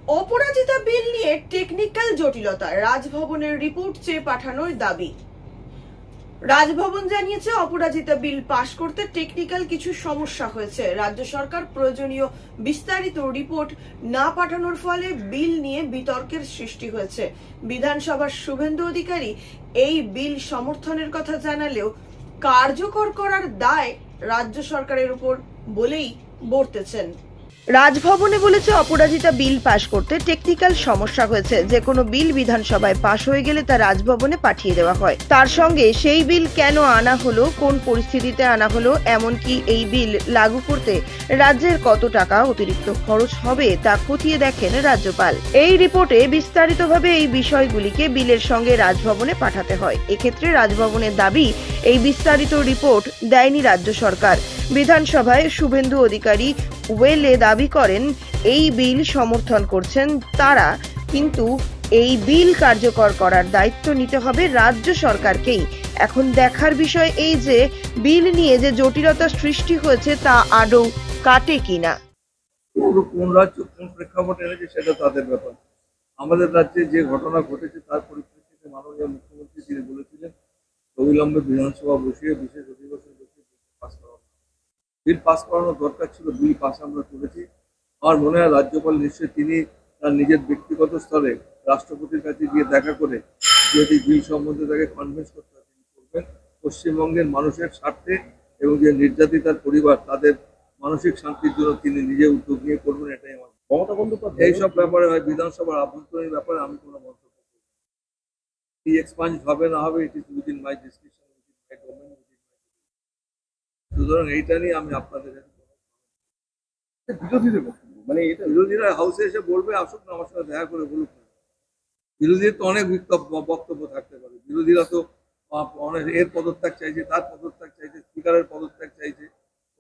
অপরাজিতা বিল নিয়ে টেকনিক্যাল জটিলতা, রাজভবনের রিপোর্ট চেয়ে পাঠানোর দাবি। রাজভবন জানিয়েছে অপরাজিতা বিল পাশ করতে টেকনিক্যাল কিছু সমস্যা হয়েছে। রাজ্য সরকার প্রয়োজনীয় বিস্তারিত রিপোর্ট না পাঠানোর ফলে বিল নিয়ে বিতর্কের সৃষ্টি হয়েছে। বিধানসভার শুভেন্দু অধিকারী এই বিল সমর্থনের কথা জানালেও কার্যকর করার দায় রাজ্য সরকারের উপর বলেই বর্তেছেন। রাজভবনে বলেছে অপরাজিতা বিল পাশ করতে টেকনিক্যাল সমস্যা হয়েছে। যে কোনো বিল বিধানসভায় পাশ হয়ে গেলে তা রাজভবনে পাঠিয়ে দেওয়া হয়। তার সঙ্গে সেই বিল কেন আনা হলো, কোন পরিস্থিতিতে আনা হলো, এমনকি এই বিল লাগু করতে রাজ্যের কত টাকা অতিরিক্ত খরচ হবে তা খতিয়ে দেখেন রাজ্যপাল। এই রিপোর্টে বিস্তারিতভাবে এই বিষয়গুলিকে বিলের সঙ্গে রাজভবনে পাঠাতে হয়। এক্ষেত্রে রাজভবনের দাবি, এই বিস্তারিত রিপোর্ট দেয়নি রাজ্য সরকার। বিধানসভায় শুভেন্দু অধিকারী ওয়েলে দাবি করেন এই বিল সমর্থন করছেন তারা, কিন্তু এই বিল কার্যকর করার দায়িত্ব নিতে হবে রাজ্য সরকারকেই। এখন দেখার বিষয় এই যে বিল নিয়ে যে জটিলতা সৃষ্টি হয়েছে তা আদৌ কাটে কিনা। কোন রাজ্য কোন প্রেক্ষাপট এনেছে সেটা তাদের ব্যাপার। আমাদের রাজ্যে যে ঘটনা ঘটেছে তার পরিপ্রেক্ষিতে মাননীয় মুখ্যমন্ত্রী তিনি বলেছিলেন অবিলম্বে বিধানসভা বসিয়ে বিশেষ অধিবেশন বসিয়ে পাস করানো, বিল পাস করানোর দরকার ছিল। বিল পাস আমরা করেছি। আমার মনে হয় রাজ্যপাল নিশ্চয়ই তিনি তার নিজের ব্যক্তিগত স্তরে রাষ্ট্রপতির কাছে গিয়ে দেখা করে যদি বিল সম্বন্ধে তাকে কনভিন্স করতে হয় তিনি করবেন। পশ্চিমবঙ্গের মানুষের স্বার্থে এবং যে নির্যাতিতার পরিবার তাদের মানসিক শান্তির জন্য তিনি নিজে উদ্যোগ নিয়ে করবেন, এটাই আমার মমতা বন্দ্যোপাধ্যায়। এইসব ব্যাপারে হয় বিধানসভার আভ্যন্তরীণ ব্যাপারে আমি কোনো মন্তব্য করব না। কি এক্সপাঞ্জ হবে না হবে, it is within my description, within my domain, within মাই। সুতরাং এইটা নিয়ে আমি আপনাদের বিরোধীরা হাউসে এসে বলবে, আসুক না, আমার সঙ্গে দেখা করে বলুক। বিরোধীদের তো অনেক বক্তব্য থাকতে পারে। বিরোধীরা তো অনেক এর পদত্যাগ চাইছে, তার পদত্যাগ চাইছে, স্পিকারের পদত্যাগ চাইছে,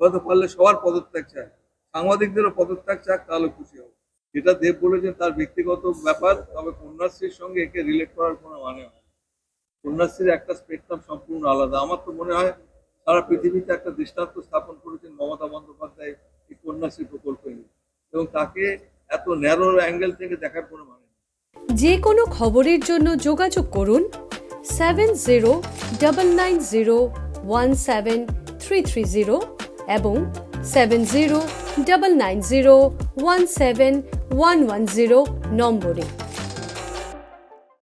হয়তো পারলে সবার পদত্যাগ চায়, সাংবাদিকদেরও পদত্যাগ চাক, তাহলে খুশি হবে। যেটা দেব বলেছেন তার ব্যক্তিগত ব্যাপার, তবে কন্যাশ্রীর সঙ্গে একে রিলেট করার কোনো মানে হয় না। কন্যাশ্রীর একটা স্পেকট্রাম সম্পূর্ণ আলাদা। আমার তো মনে হয় সারা পৃথিবীতে একটা দৃষ্টান্ত স্থাপন করেছেন মমতা বন্দ্যোপাধ্যায় এই কন্যাশ্রী প্রকল্পে, এবং তাকে এত ন্যারো অ্যাঙ্গেল থেকে দেখার কোনো মানে নেই। যে কোনো খবরের জন্য যোগাযোগ করুন 7099017330 এবং 7099017110 নম্বরে।